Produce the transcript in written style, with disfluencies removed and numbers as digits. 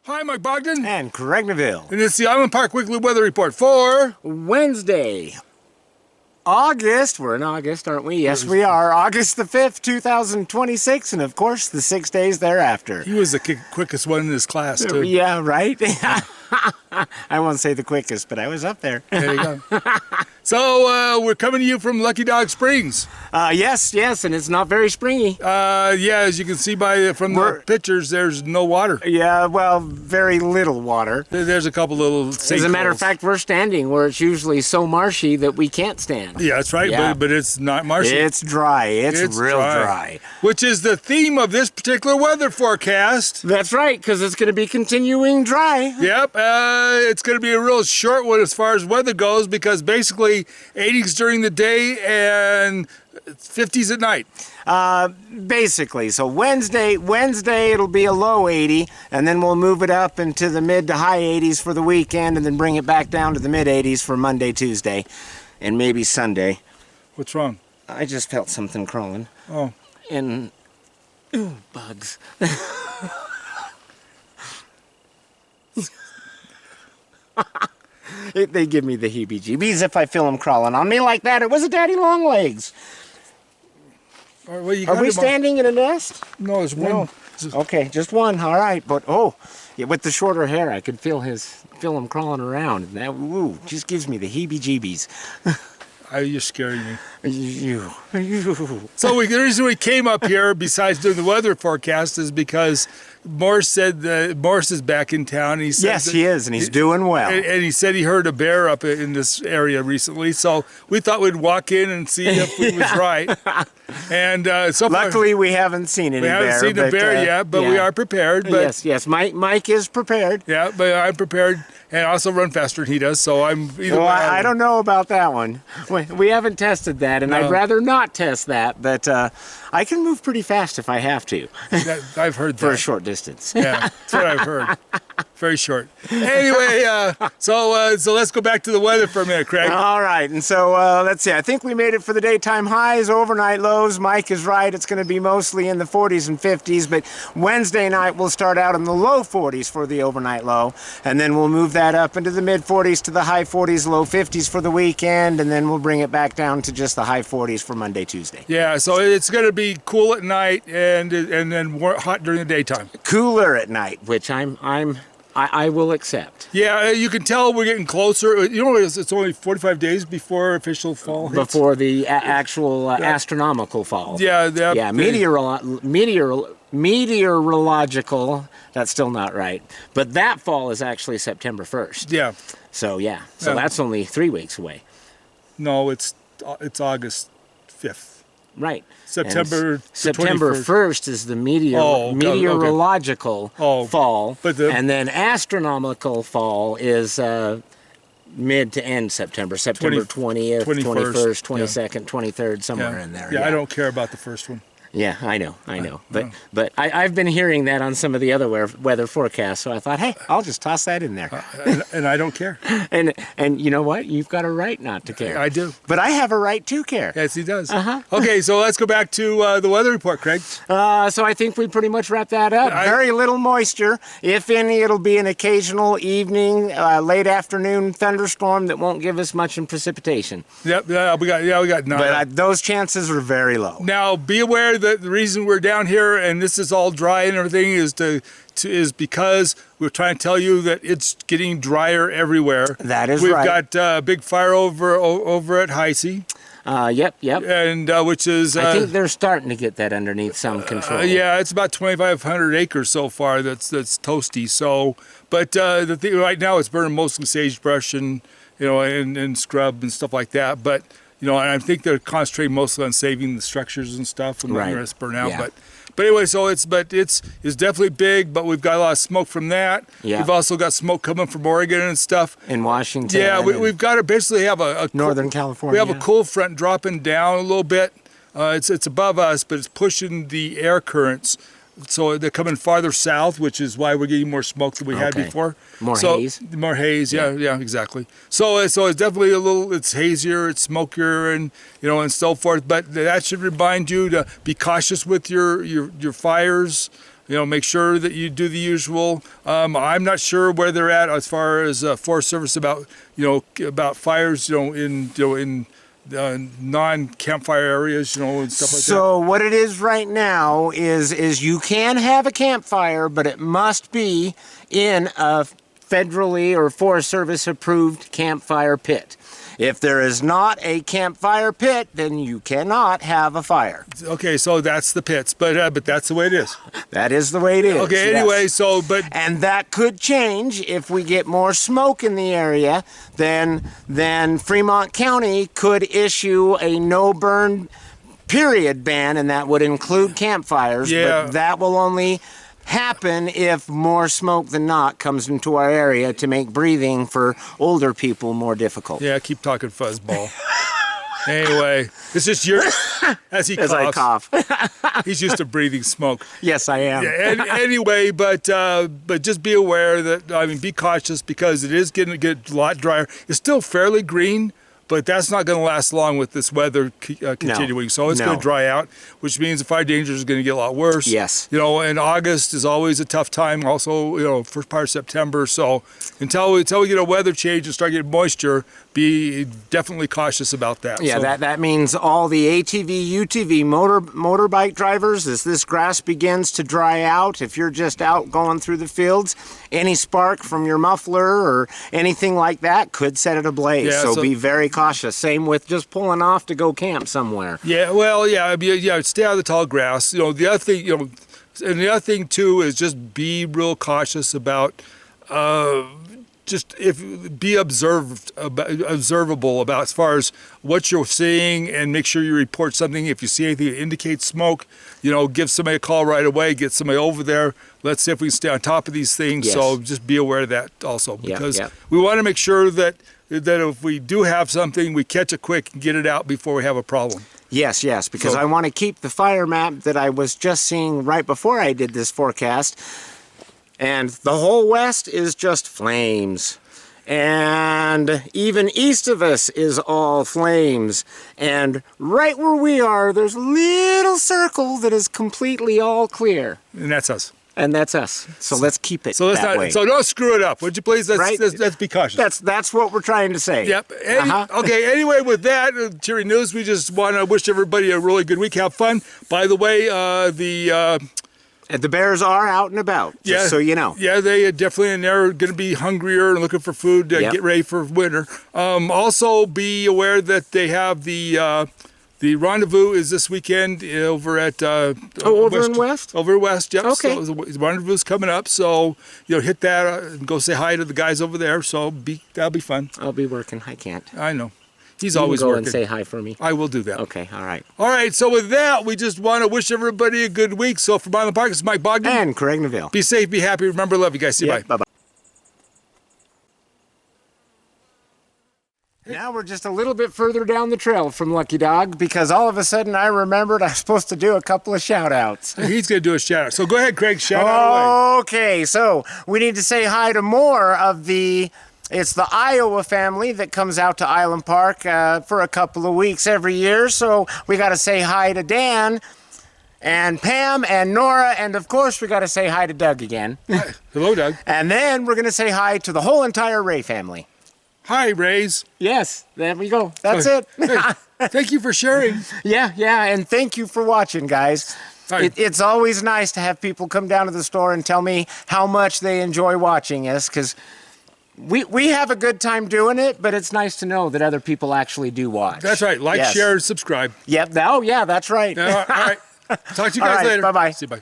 Hi, Mike Bogden. And Craig Neville. And it's the Island Park Weekly Weather Report for Wednesday, August. We're in August, aren't we? Yes, we are. August the 5th, 2026, and of course, the 6 days thereafter. He was the quickest one in his class, too. Yeah, right? I won't say the quickest, but I was up there. There you go. So, we're coming to you from Lucky Dog Springs. Yes, and it's not very springy. Yeah, as you can see from the pictures, there's no water. Yeah, well, very little water. There's a couple little As a matter of fact, we're standing where it's usually so marshy that we can't stand. Yeah, that's right, Yeah. but it's not marshy. It's dry. It's real dry. Which is the theme of this particular weather forecast. That's right, because it's going to be continuing dry. Yep, it's going to be a real short one as far as weather goes, because basically 80s during the day and 50s at night. Basically, so Wednesday it'll be a low 80, and then we'll move it up into the mid to high 80s for the weekend, and then bring it back down to the mid 80s for Monday, Tuesday, and maybe Sunday. What's wrong? I just felt something crawling. Oh. And, ooh, bugs. They give me the heebie-jeebies if I feel them crawling on me like that. It was a daddy long legs. Well, Are we standing in a nest? No, there's one. Okay, just one. All right, but yeah, with the shorter hair, I could feel him crawling around. And that just gives me the heebie-jeebies. You're scaring me. You. So the reason we came up here, besides doing the weather forecast, is because Morris said that Morris is back in town. And he said yes, he is, and he's doing well. And he said he heard a bear up in this area recently. So we thought we'd walk in and see if he was right. And so luckily, we haven't seen any bear. We haven't seen a bear yet, but we are prepared. But yes. Mike is prepared. Yeah, but I'm prepared, and I also run faster than he does. So I'm either way. I don't know about that one. We haven't tested that, and I'd rather not test that. But I can move pretty fast if I have to. I've heard that. For a short distance. Yeah, that's what I've heard. Very short. Anyway, so let's go back to the weather for a minute, Craig. All right, and so let's see. I think we made it for the daytime highs, overnight lows. Mike is right. It's going to be mostly in the 40s and 50s, but Wednesday night we'll start out in the low 40s for the overnight low, and then we'll move that up into the mid 40s to the high 40s, low 50s for the weekend, and then we'll bring it back down to just the high 40s for Monday, Tuesday. Yeah, so it's going to be cool at night and then hot during the daytime. Cooler at night, which I will accept. Yeah, you can tell we're getting closer. You know, it's only 45 days before official fall hits. Before the actual astronomical fall. Yeah. Yeah, meteorological, that's still not right. But that fall is actually September 1st. Yeah. So, that's only 3 weeks away. No, it's August 5th. Right. September 1st is the meteorological fall, and then astronomical fall is mid to end September 20th, 21st, 22nd, 23rd, somewhere in there. Yeah, I don't care about the first one. Yeah, I know. But I've been hearing that on some of the other weather forecasts, so I thought, hey, I'll just toss that in there. And I don't care. And you know what? You've got a right not to care. I do. But I have a right to care. Yes, he does. Okay, so let's go back to the weather report, Craig. So I think we pretty much wrapped that up. Very little moisture. If any, it'll be an occasional evening, late afternoon thunderstorm that won't give us much in precipitation. Yep, we got none. But those chances are very low. Now, be aware that the reason we're down here and this is all dry and everything is because we're trying to tell you that it's getting drier everywhere. That is right. We've got a big fire over at Heisey. Yep. And which is... I think they're starting to get that underneath some control. Yeah, it's about 2,500 acres so far that's toasty. So, but the thing right now it's burning mostly sagebrush and and scrub and stuff like that. But and I think they're concentrating mostly on saving the structures and stuff and letting the rest burn out. Yeah. But anyway, so it's definitely big, but we've got a lot of smoke from that. Yeah. We've also got smoke coming from Oregon and stuff. In Washington. Yeah, we've got to basically have a Northern California. We have a cool front dropping down a little bit. It's above us, but it's pushing the air currents. So they're coming farther south, which is why we're getting more smoke than we had before. More haze? More haze, yeah, exactly. So it's definitely it's hazier, it's smokier, and and so forth. But that should remind you to be cautious with your fires. make sure that you do the usual. I'm not sure where they're at as far as Forest Service about fires, in non-campfire areas, and stuff like that. So what it is right now is you can have a campfire, but it must be in a federally or Forest Service approved campfire pit. If there is not a campfire pit, then you cannot have a fire. Okay, so that's the pits, but that's the way it is. That is the way it is. Okay, yes. anyway, and that could change if we get more smoke in the area. Then Fremont County could issue a no burn period ban, and that would include campfires. Yeah. But that will only happen if more smoke than not comes into our area to make breathing for older people more difficult. Yeah, keep talking fuzzball. Anyway, it's just as he coughs. As I cough. He's used to breathing smoke. Yes, I am. Yeah, anyway, but just be aware that, be cautious because it is going to get a lot drier. It's still fairly green, but that's not going to last long with this weather continuing. So it's going to dry out, which means the fire danger is going to get a lot worse. Yes. And August is always a tough time. Also, first part of September. So until we get a weather change and start getting moisture, be definitely cautious about that. Yeah, so, that means all the ATV, UTV, motorbike drivers, as this grass begins to dry out, if you're just out going through the fields, any spark from your muffler or anything like that could set it ablaze. Yeah, so be very cautious. Same with just pulling off to go camp somewhere. Yeah, well, stay out of the tall grass. The other thing, and the other thing too is just be real cautious about. Be observable about as far as what you're seeing, and make sure you report something if you see anything that indicates smoke. Give somebody a call right away, get somebody over there. Let's see if we can stay on top of these things. Yes. So just be aware of that also, because Yep. we want to make sure that if we do have something, we catch it quick and get it out before we have a problem. Yes, because I want to keep the fire map that I was just seeing right before I did this forecast. And the whole west is just flames. And even east of us is all flames. And right where we are, there's a little circle that is completely all clear. And that's us. And that's us. So let's keep it that way. So don't screw it up, would you please? Let's be cautious. That's what we're trying to say. Yep. Okay, anyway, with that, cheery news, we just want to wish everybody a really good week. Have fun. By the way, The bears are out and about, just so you know. Yeah, they definitely, and they're going to be hungrier and looking for food to get ready for winter. Also, be aware that they have the rendezvous is this weekend over at over in West? Over West, yep. Okay. So the rendezvous coming up, so hit that and go say hi to the guys over there. So that'll be fun. I'll be working. I can't. I know. He's You always can go working. and say hi for me. I will do that. Okay, all right. All right, so with that, we just want to wish everybody a good week. So from Bogden and Park, this is Mike Bogden. And Craig Neville. Be safe, be happy. Remember, love you guys. See you. Bye. Bye-bye. Now we're just a little bit further down the trail from Lucky Dog because all of a sudden I remembered I was supposed to do a couple of shout-outs. He's going to do a shout-out. So go ahead, Craig, shout-out away. Okay, so we need to say hi to more of it's the Iowa family that comes out to Island Park for a couple of weeks every year. So we got to say hi to Dan and Pam and Nora. And of course, we got to say hi to Doug again. Hi. Hello, Doug. And then we're going to say hi to the whole entire Ray family. Hi, Rays. Yes, there we go. That's it. Thank you for sharing. Yeah. And thank you for watching, guys. It's always nice to have people come down to the store and tell me how much they enjoy watching us, because we have a good time doing it, but it's nice to know that other people actually do watch. That's right. Like, share, and subscribe. Yep. Oh, yeah, that's right. All right. Talk to you guys later. Bye-bye. See you. Bye.